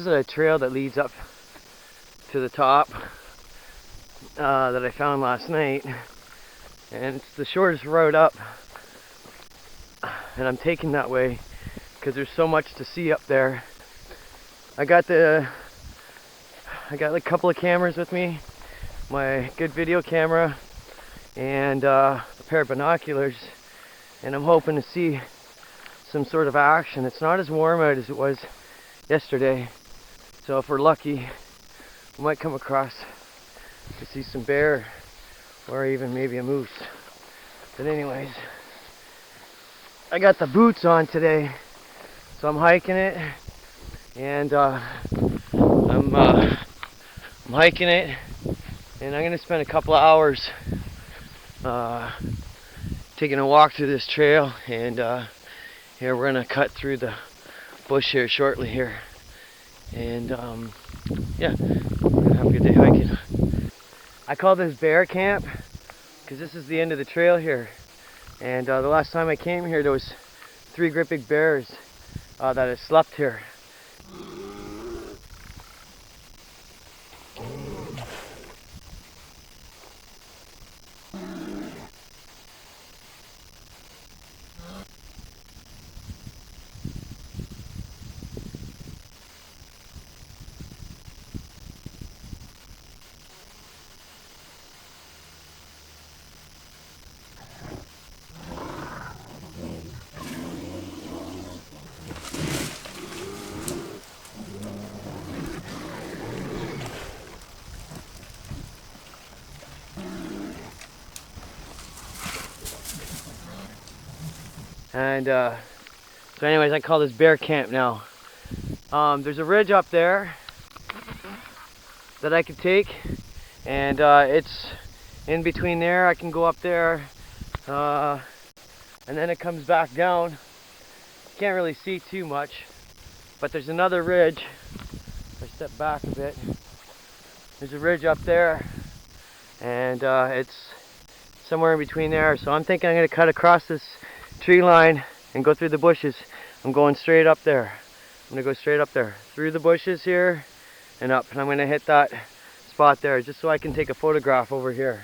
This is a trail that leads up to the top that I found last night, and it's the shortest route up, and I'm taking that way because there's so much to see up there. I got like a couple of cameras with me, my good video camera and a pair of binoculars, and I'm hoping to see some sort of action. It's not as warm out as it was yesterday, so if we're lucky we might come across to see some bear or even maybe a moose. But anyways, I got the boots on today, so I'm hiking it, and I'm hiking it, and I'm gonna spend a couple of hours taking a walk through this trail, and here we're gonna cut through the bush here shortly here, and yeah, we're gonna have a good day hiking. I call this bear camp because this is the end of the trail here, and the last time I came here there was 3 great big bears that had slept here. And so anyways, I call this bear camp now. There's a ridge up there that I could take, and it's in between there. I can go up there, and then it comes back down. Can't really see too much, but there's another ridge. If I step back a bit, there's a ridge up there, and it's somewhere in between there. So I'm thinking I'm going to cut across this tree line and go through the bushes. I'm going straight up there. I'm going to go straight up there, through the bushes here and up, and I'm going to hit that spot there just so I can take a photograph over here.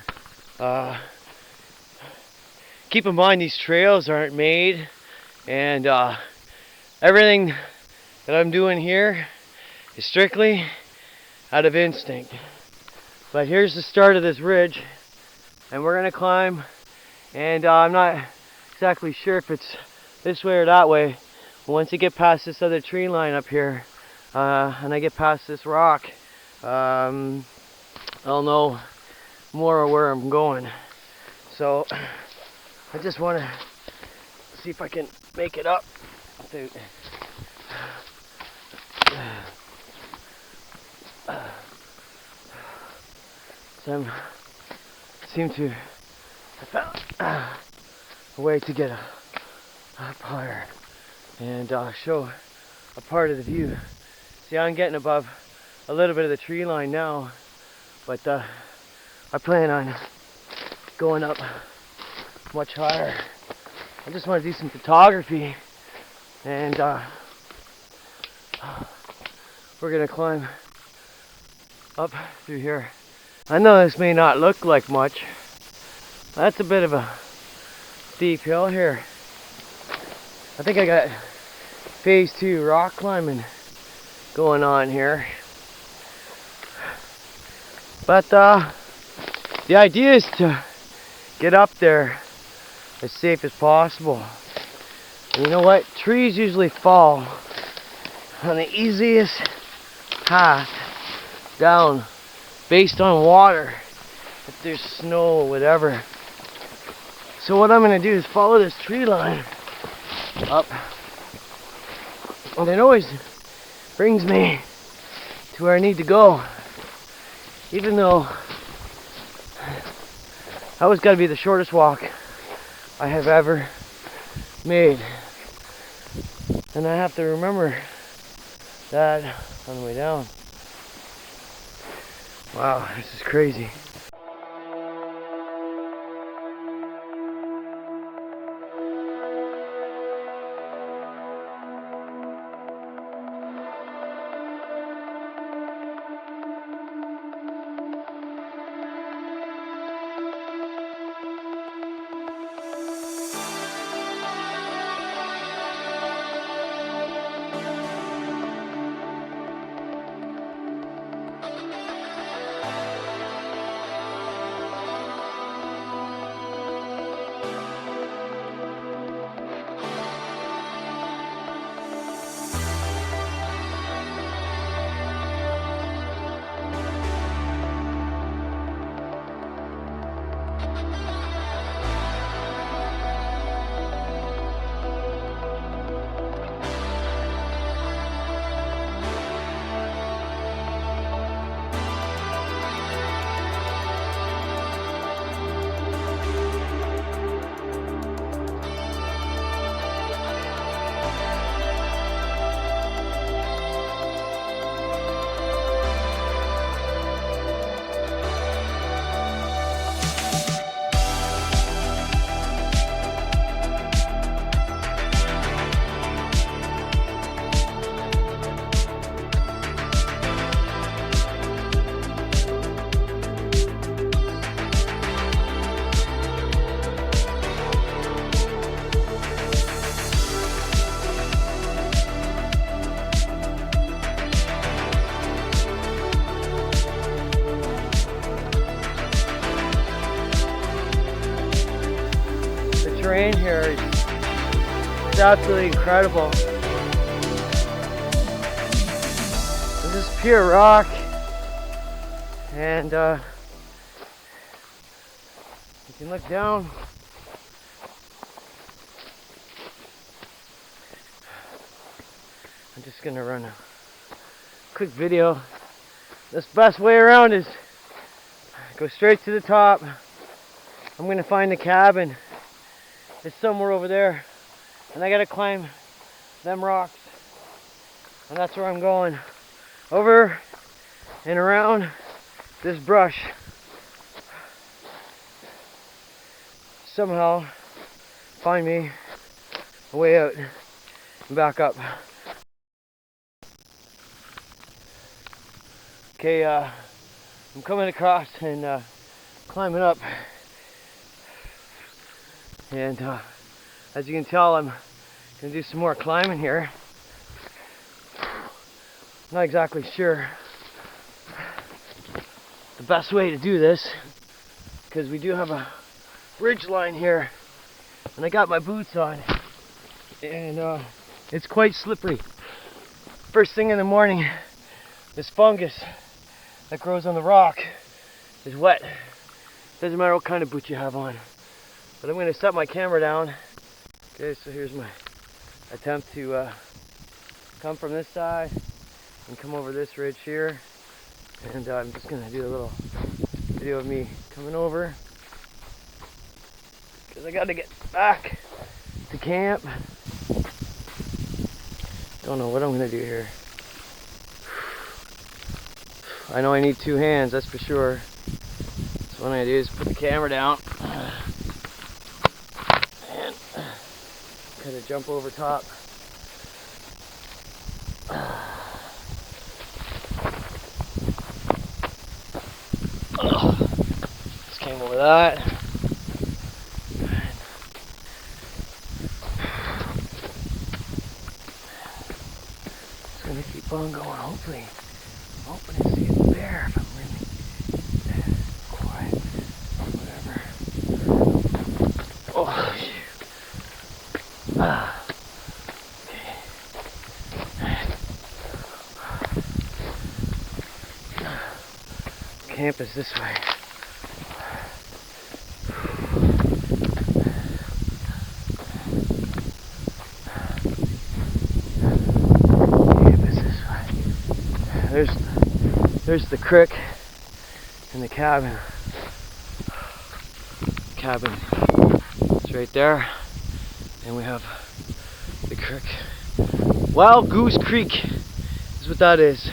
Keep in mind these trails aren't made, and everything that I'm doing here is strictly out of instinct. But here's the start of this ridge, and we're going to climb, and I'm not exactly sure if it's this way or that way. Once I get past this other tree line up here, and I get past this rock, I'll know more of where I'm going. So I just want to see if I can make it up without seem to have found a way to get up higher and show a part of the view. See, I'm getting above a little bit of the tree line now, but I plan on going up much higher. I just want to do some photography, and we're gonna climb up through here. I know this may not look like much. That's a bit of a steep hill here. I think I got phase 2 rock climbing going on here. But the idea is to get up there as safe as possible. And you know what? Trees usually fall on the easiest path down based on water, if there's snow or whatever. So what I'm going to do is follow this tree line up, and it always brings me to where I need to go, even though that was got to be the shortest walk I have ever made, and I have to remember that on the way down. Wow, this is crazy. Terrain here is absolutely incredible. This is pure rock, and you can look down. I'm just gonna run a quick video. This best way around is go straight to the top. I'm gonna find the cabin. It's somewhere over there, and I gotta climb them rocks, and that's where I'm going, over and around this brush. Somehow find me a way out and back up. Okay, I'm coming across and climbing up. And as you can tell, I'm gonna do some more climbing here. Not exactly sure the best way to do this, because we do have a ridge line here, and I got my boots on, and it's quite slippery. First thing in the morning, this fungus that grows on the rock is wet. Doesn't matter what kind of boot you have on. But I'm going to set my camera down. Okay, so here's my attempt to come from this side and come over this ridge here. And I'm just going to do a little video of me coming over, because I got to get back to camp. Don't know what I'm going to do here. I know I need two hands, that's for sure. So what I'm going to do is put the camera down. Kind of jump over top. Just came over that. Just gonna keep on going. Hopefully, I'm hoping to see a bear if I'm really quiet. Whatever. Oh, shoot. Okay. Camp is this way. Camp is this way. There's the creek and the cabin. Cabin. It's right there. And we have the creek. Well, Goose Creek is what that is.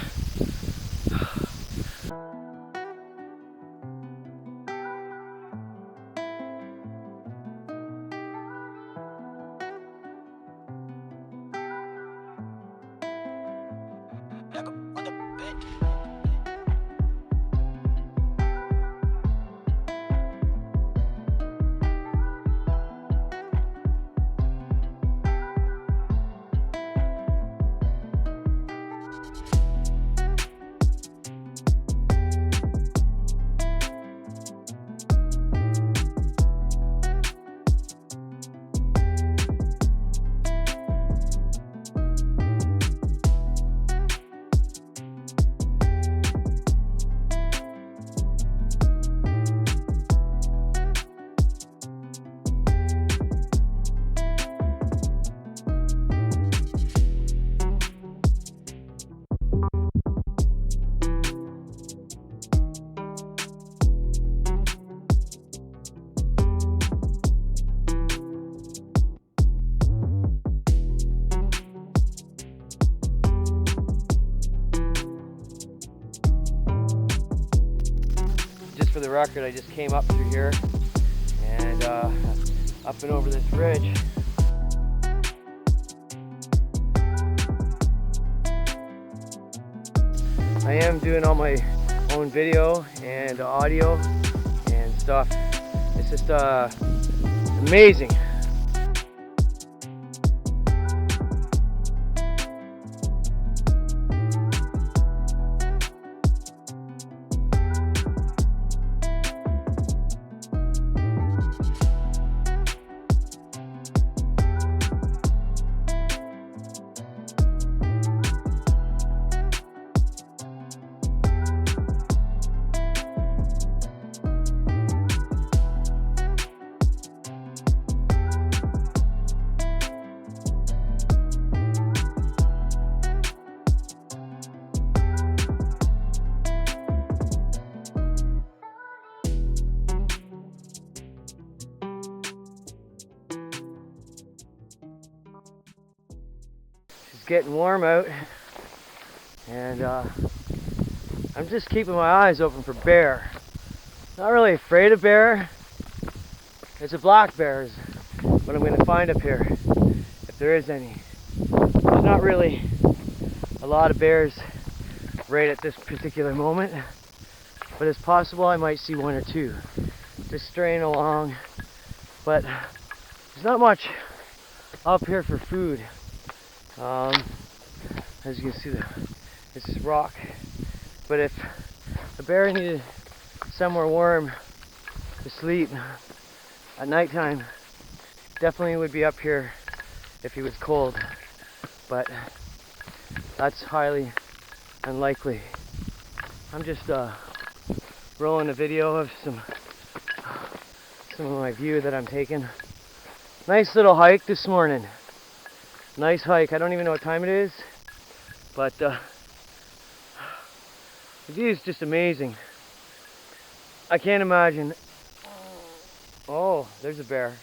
record, I just came up through here and up and over this ridge. I am doing all my own video and audio and stuff. It's just amazing. It's getting warm out, and I'm just keeping my eyes open for bear. Not really afraid of bear. It's a black bear is what I'm going to find up here, if there is any. There's not really a lot of bears right at this particular moment, but it's possible I might see one or two just straying along. But there's not much up here for food. As you can see, this is rock. But if a bear needed somewhere warm to sleep at nighttime, definitely would be up here if he was cold. But that's highly unlikely. I'm just rolling a video of some of my view that I'm taking. Nice little hike this morning. Nice hike. I don't even know what time it is, but the view is just amazing. I can't imagine. Oh, there's a bear.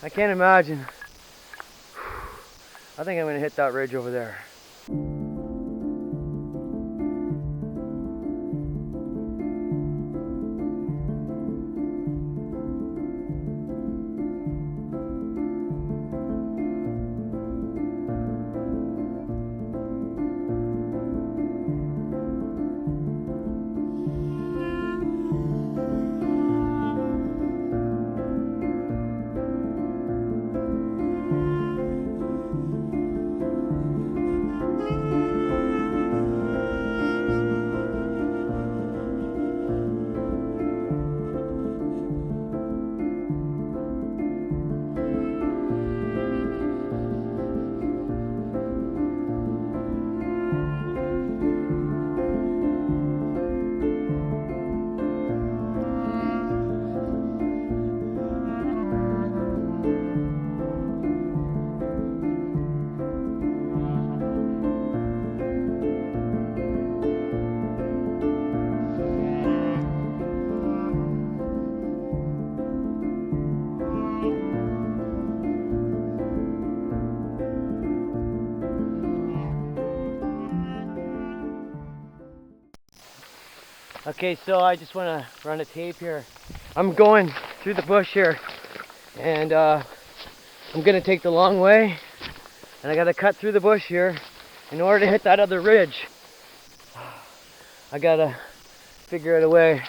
I can't imagine. I think I'm going to hit that ridge over there. Okay, so I just want to run a tape here. I'm going through the bush here, and I'm going to take the long way, and I got to cut through the bush here in order to hit that other ridge. I got to figure out a way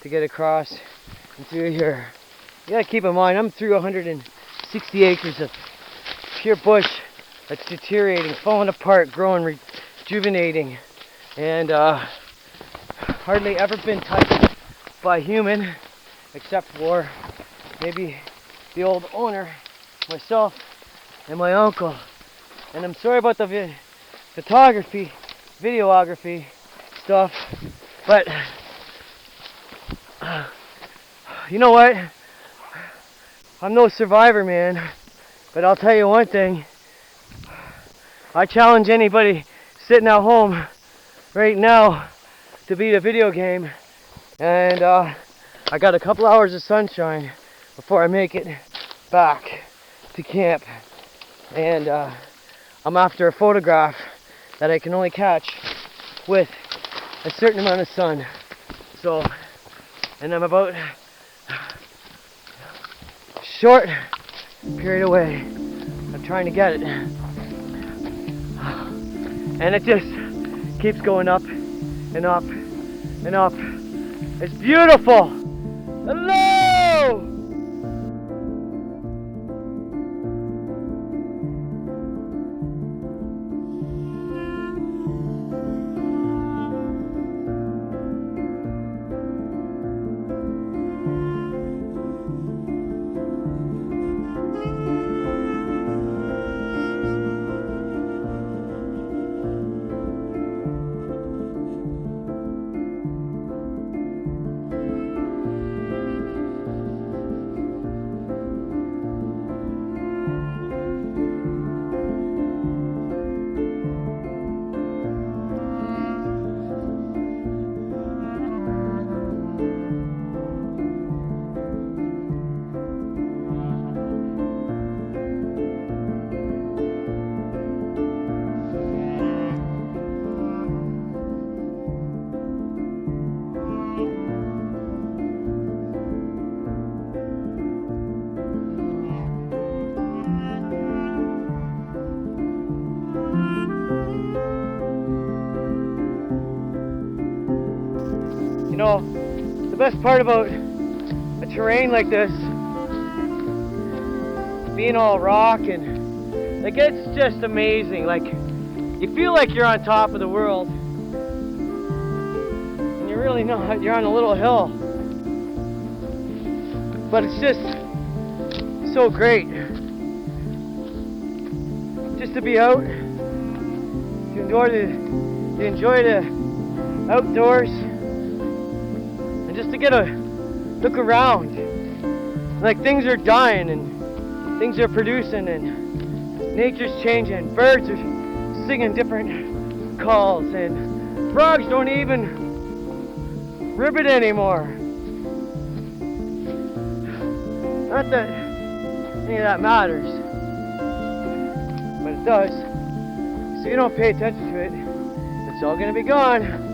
to get across and through here. You got to keep in mind, I'm through 160 acres of pure bush that's deteriorating, falling apart, growing, rejuvenating, and hardly ever been touched by human, except for maybe the old owner, myself, and my uncle. And I'm sorry about the photography, videography stuff, but you know what? I'm no survivor, man, but I'll tell you one thing. I challenge anybody sitting at home right now to beat a video game, and I got a couple hours of sunshine before I make it back to camp, and I'm after a photograph that I can only catch with a certain amount of sun. So, and I'm about a short period away. I'm trying to get it, and it just keeps going up and up and up. It's beautiful. Hello! You know, the best part about a terrain like this, being all rock and like, it's just amazing. Like, you feel like you're on top of the world, and you're really not. You're on a little hill, but it's just so great just to be out, to enjoy the outdoors. And just to get a look around, like things are dying and things are producing and nature's changing. Birds are singing different calls and frogs don't even ribbit anymore. Not that any of that matters, but it does. So you don't pay attention to it, it's all gonna be gone.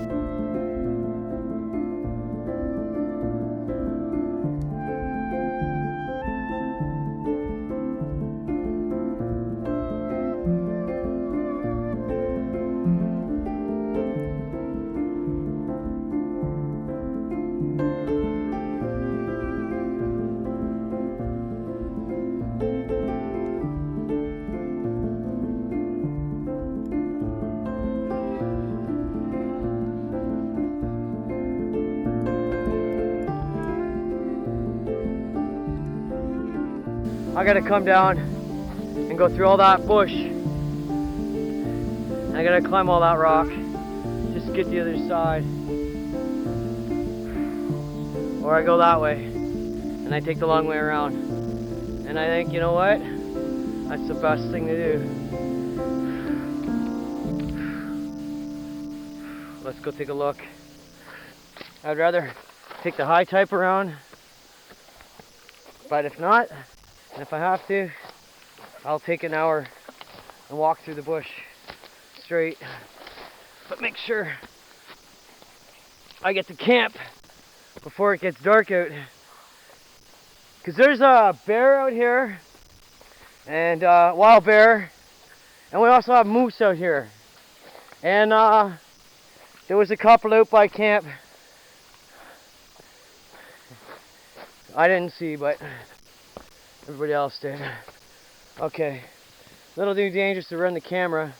I gotta come down and go through all that bush. And I gotta climb all that rock just to get to the other side. Or I go that way and I take the long way around. And I think, you know what? That's the best thing to do. Let's go take a look. I'd rather take the high type around, but if not, and if I have to, I'll take an hour and walk through the bush straight. But make sure I get to camp before it gets dark out. Because there's a bear out here, and wild bear, and we also have moose out here. And there was a couple out by camp. I didn't see, but everybody else did. Okay, a little too dangerous to run the camera.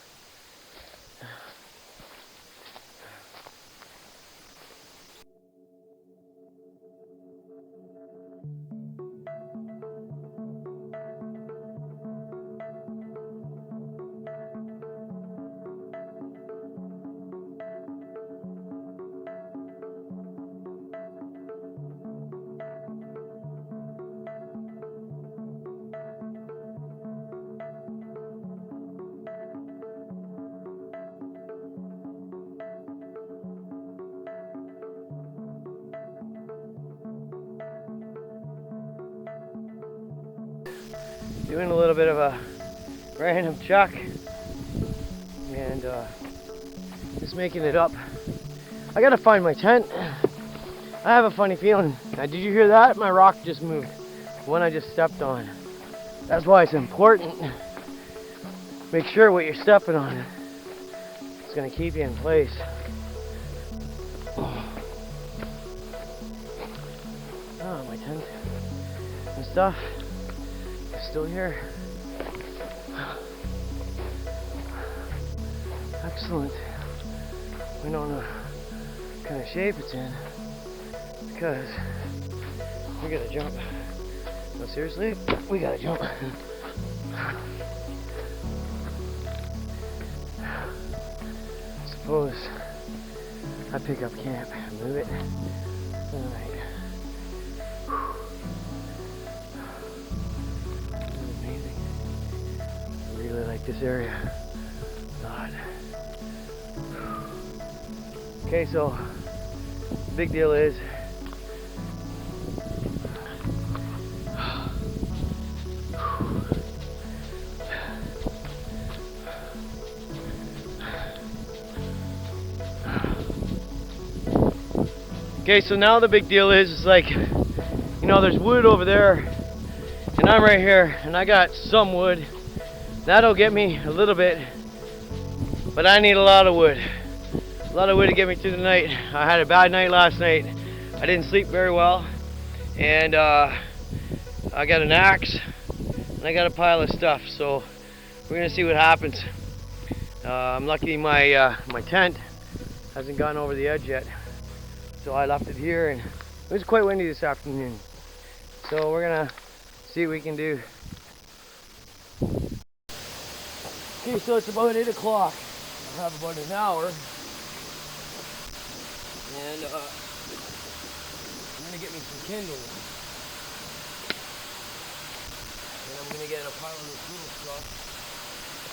doing a little bit of a random chuck and just making it up. I gotta find my tent. I have a funny feeling. Now, did you hear that? My rock just moved. The one I just stepped on. That's why it's important. Make sure what you're stepping on is gonna keep you in place. Oh, my tent and stuff is still here. Excellent. We don't know what kind of shape it's in because we gotta jump. No, seriously, we gotta jump. Suppose I pick up camp and move it for the night. This is amazing. I really like this area. God. Okay, so the big deal is okay, so now the big deal is like, you know, there's wood over there and I'm right here and I got some wood. That'll get me a little bit, but I need a lot of wood. A lot of wood to get me through the night. I had a bad night last night. I didn't sleep very well. And I got an axe and I got a pile of stuff. So we're gonna see what happens. I'm lucky my tent hasn't gone over the edge yet. So I left it here and it was quite windy this afternoon. So we're gonna see what we can do. Okay, so it's about 8 o'clock. I have about an hour. And I'm gonna get me some kindling. And I'm gonna get a pile of this little stuff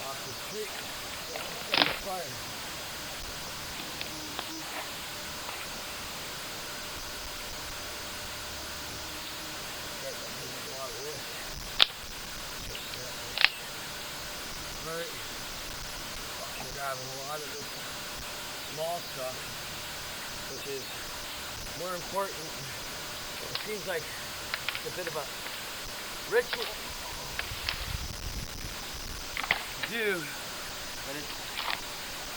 off the street. So I can start the fire. Right. I'm grabbing a lot of this small stuff, which is more important. It seems like it's a bit of a ritual to do, but it's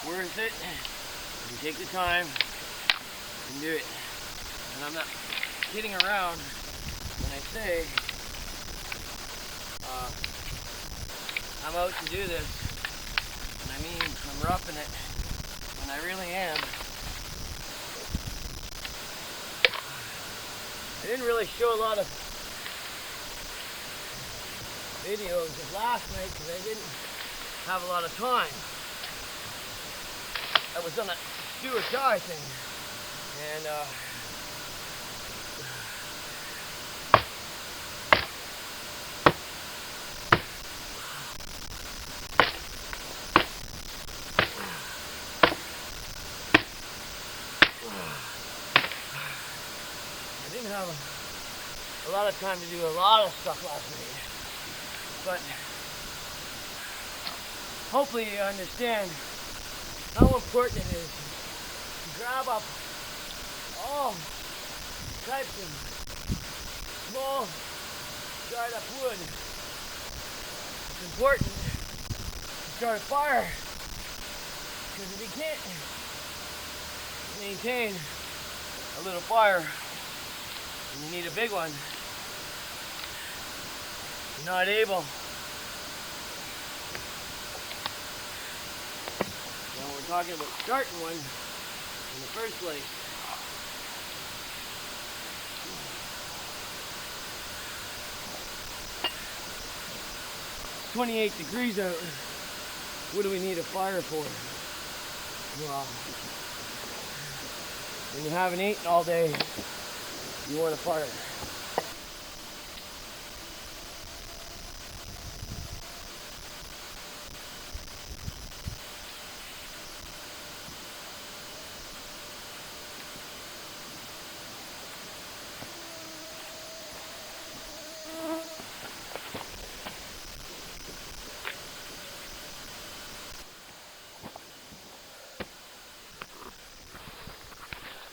worth it. You take the time and do it. And I'm not kidding around when I say I'm out to do this. And I mean, I'm roughing it, and I really am. I didn't really show a lot of videos of last night because I didn't have a lot of time. I was on a do or die thing, and I didn't have a lot of time to do a lot of stuff last night, but hopefully you understand how important it is to grab up all types of small dried up wood. It's important to start a fire, because if you can't maintain a little fire, and you need a big one, you're not able. Now we're talking about starting one in the first place. 28 degrees out. What do we need a fire for? Well, when you haven't eaten all day, you want a fire.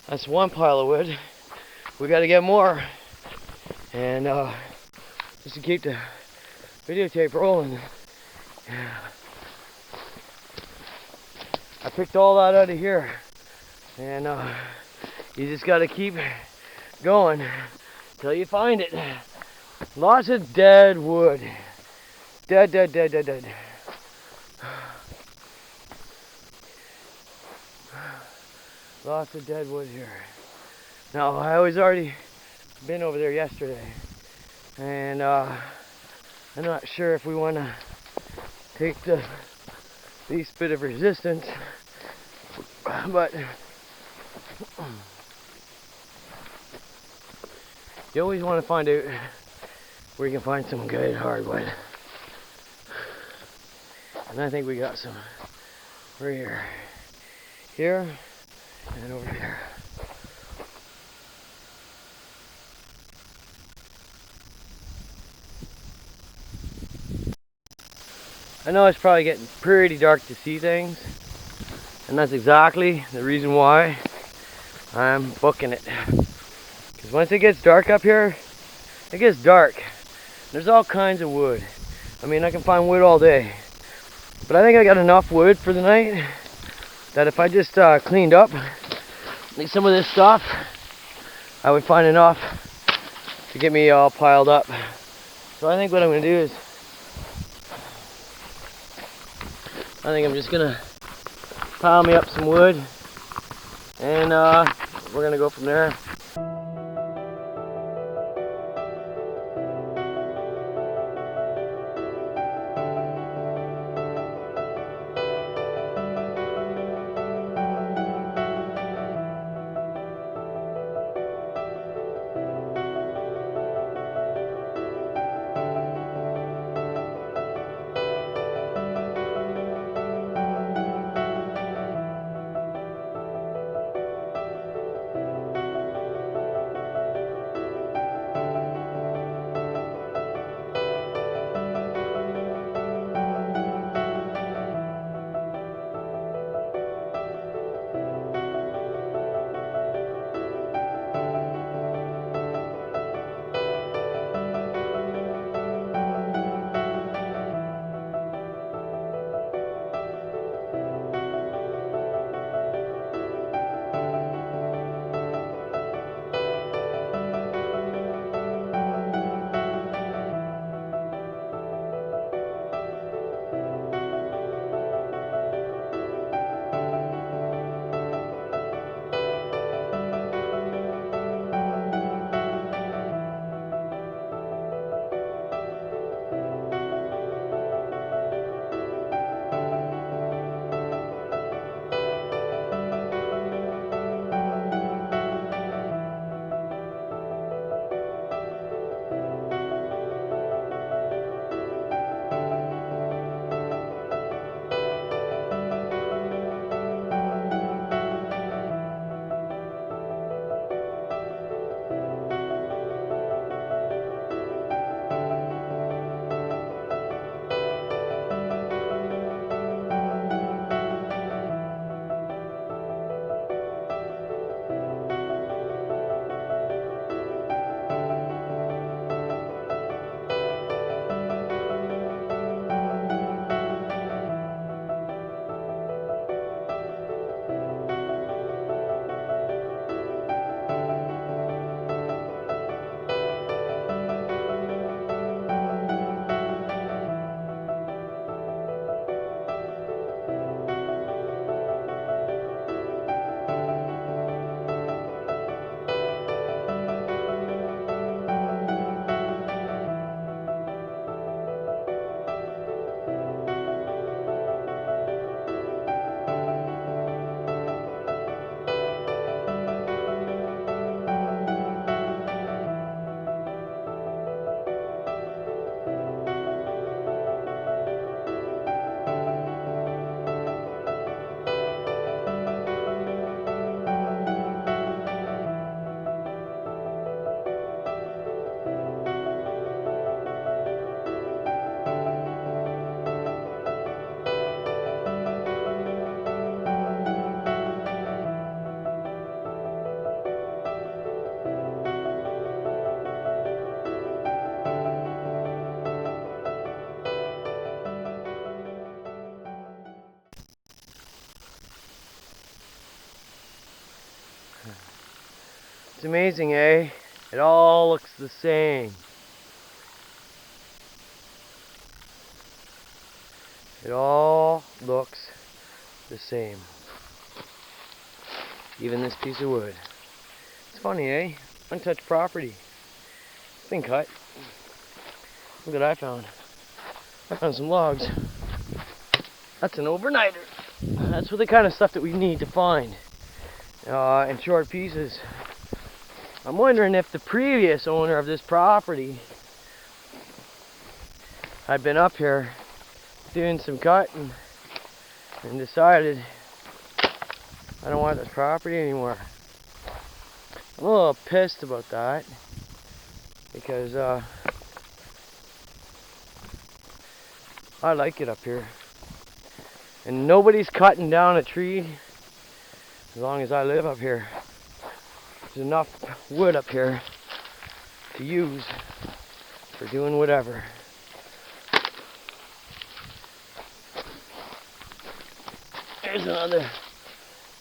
That's one pile of wood. We got to get more, and just to keep the videotape rolling. I picked all that out of here, and you just got to keep going till you find it. Lots of dead wood. Dead. Lots of dead wood here. Now, I was already been over there yesterday, and I'm not sure if we want to take the least bit of resistance, but you always want to find out where you can find some good hardwood. And I think we got some right here, and over here. I know it's probably getting pretty dark to see things, and that's exactly the reason why I'm booking it. Because once it gets dark up here, it gets dark. There's all kinds of wood. I mean, I can find wood all day, but I think I got enough wood for the night that if I just cleaned up like some of this stuff, I would find enough to get me all piled up. So I think what I'm going to do is, I think I'm just going to pile me up some wood, and we're going to go from there. It's amazing, eh? It all looks the same. It all looks the same. Even this piece of wood. It's funny, eh? Untouched property. It's been cut. Look what I found. I found some logs. That's an overnighter. That's the kind of stuff that we need to find in short pieces. I'm wondering if the previous owner of this property had been up here doing some cutting and decided, I don't want this property anymore. I'm a little pissed about that because I like it up here. And nobody's cutting down a tree as long as I live up here. There's enough wood up here to use for doing whatever. There's another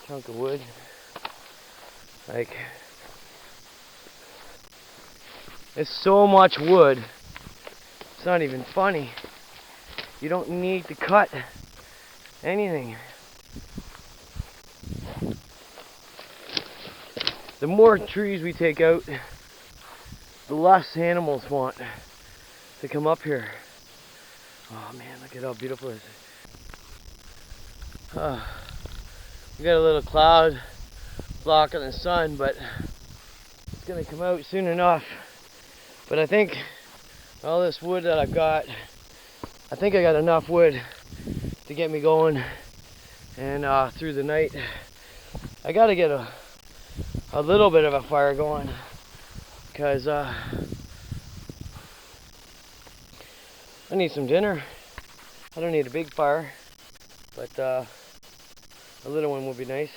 chunk of wood. Like, there's so much wood, it's not even funny. You don't need to cut anything. The more trees we take out, the less animals want to come up here. Oh man, look at how beautiful it is. We got a little cloud blocking the sun, but it's gonna come out soon enough. But I think all this wood that I've got, I think I got enough wood to get me going and through the night. I gotta get a little bit of a fire going because I need some dinner. I don't need a big fire, but a little one would be nice.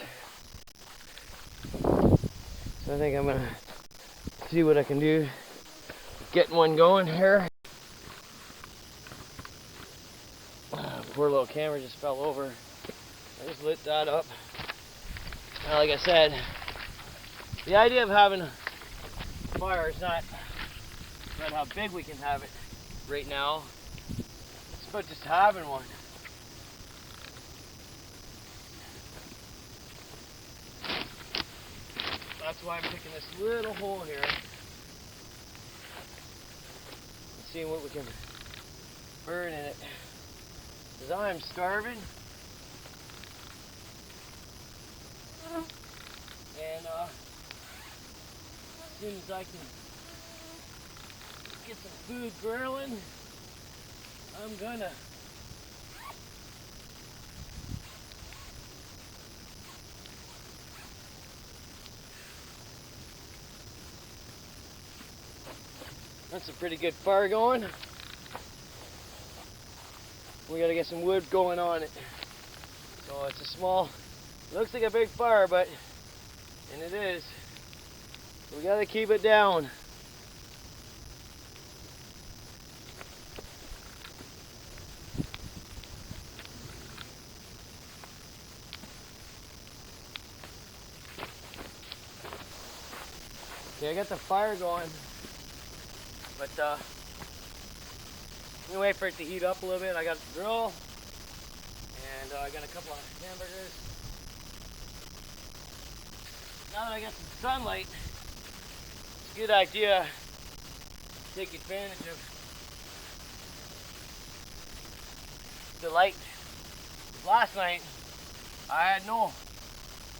So I think I'm gonna see what I can do getting one going here. Poor little camera just fell over. I just lit that up. Now, like I said, the idea of having a fire is not about how big we can have it right now. It's about just having one. That's why I'm picking this little hole here and seeing what we can burn in it. Because I'm starving. And as soon as I can get some food grilling, I'm gonna. That's a pretty good fire going. We gotta get some wood going on it. So it's a small, looks like a big fire, but, and it is. We gotta keep it down. Okay, I got the fire going, but I'm gonna wait for it to heat up a little bit. I got the grill, and I got a couple of hamburgers. Now that I got some sunlight, it's a good idea to take advantage of the light. Last night, I had no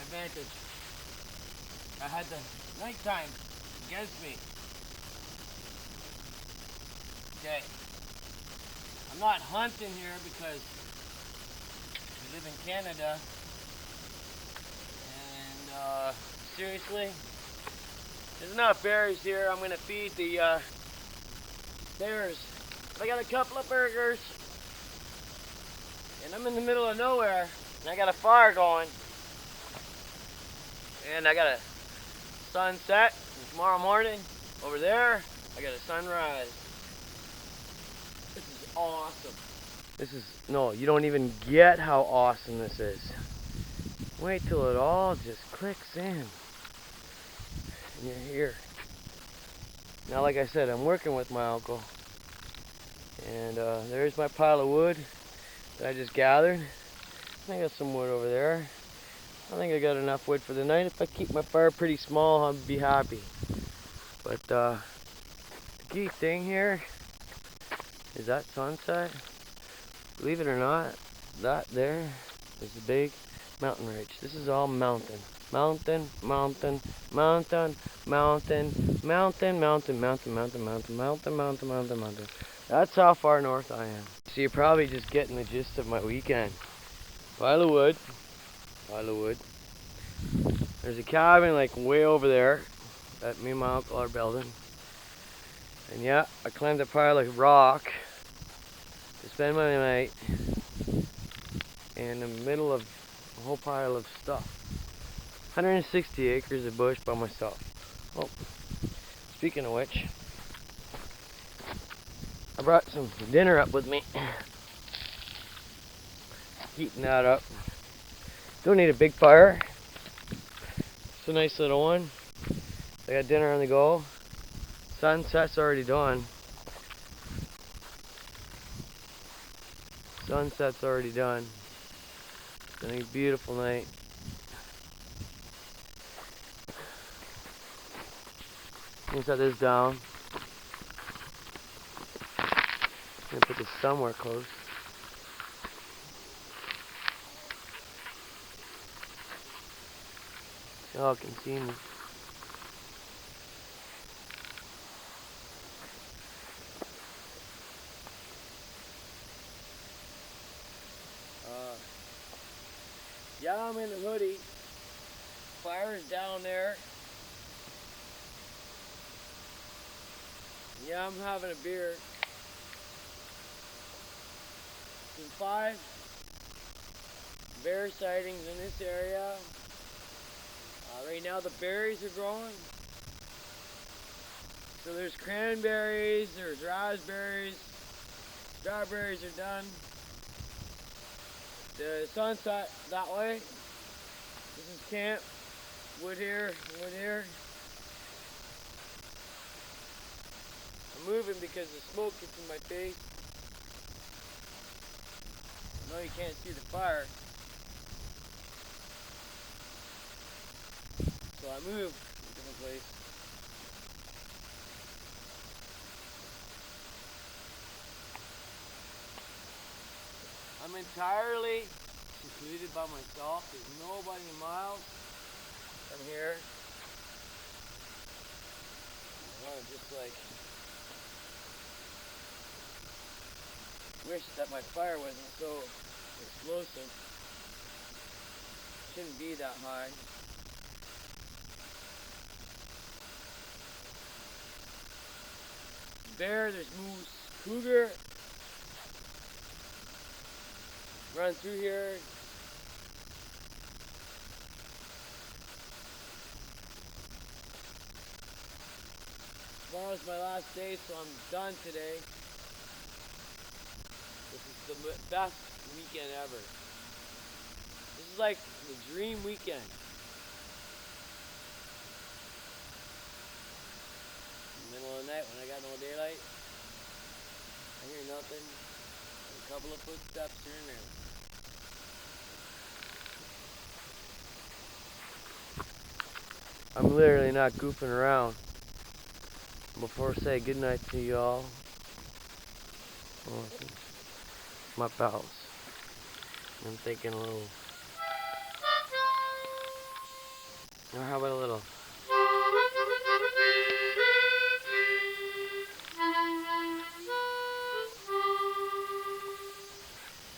advantage. I had the nighttime against me. Okay. I'm not hunting here because we live in Canada. And seriously, there's enough berries here. I'm gonna feed the bears. I got a couple of burgers. And I'm in the middle of nowhere. And I got a fire going. And I got a sunset. And tomorrow morning, over there, I got a sunrise. This is awesome. This is, no, you don't even get how awesome this is. Wait till it all just clicks in. and you're here. Now, like I said, I'm working with my uncle, and there's my pile of wood that I just gathered. I got some wood over there. I think I got enough wood for the night. If I keep my fire pretty small, I'll be happy. But the key thing here is that sunset. Believe it or not, that there is the big mountain ridge. This is all mountain. Mountain, mountain, mountain, mountain, mountain, mountain, mountain, mountain, mountain, mountain, mountain, mountain, mountain. That's how far north I am. So you're probably just getting the gist of my weekend. Pile of wood. Pile of wood. There's a cabin like way over there that me and my uncle are building. And yeah, I climbed a pile of rock to spend my night in the middle of a whole pile of stuff. 160 acres of bush by myself. Oh, speaking of which, I brought some dinner up with me. Heating that up. Don't need a big fire. It's a nice little one. I got dinner on the go. Sunset's already done. Sunset's already done. It's gonna be a beautiful night. Let me set this down. I'm gonna put this somewhere close. So y'all can see me. Yeah, I'm in the hoodie. Fire's down there. Yeah, I'm having a beer. There's 5 bear sightings in this area. Right now the berries are growing. So there's cranberries, there's raspberries, strawberries are done. The sunset that way. This is camp. Wood here, wood here. I'm moving because the smoke gets in my face. I know you can't see the fire. So I move to a different place. I'm entirely secluded by myself. There's nobody in miles from here. I want to just like wish that my fire wasn't so explosive. Shouldn't be that high. Bear, there's moose, cougar. Run through here. Tomorrow's my last day, so I'm done today. This is the best weekend ever. This is like the dream weekend. In the middle of the night when I got no daylight, I hear nothing. A couple of footsteps here and there. I'm literally not goofing around. Before I say goodnight to y'all, my pals, I'm thinking a little, or how about a little?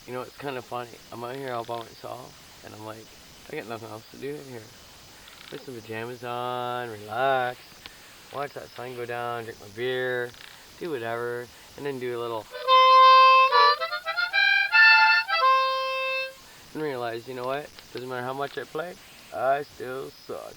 You know, it's kind of funny. I'm out here all by myself, and I'm like, I got nothing else to do in here. Put some pajamas on, relax, watch that sun go down, drink my beer, do whatever, and then do a little and realize, you know what? Doesn't matter how much I play, I still suck.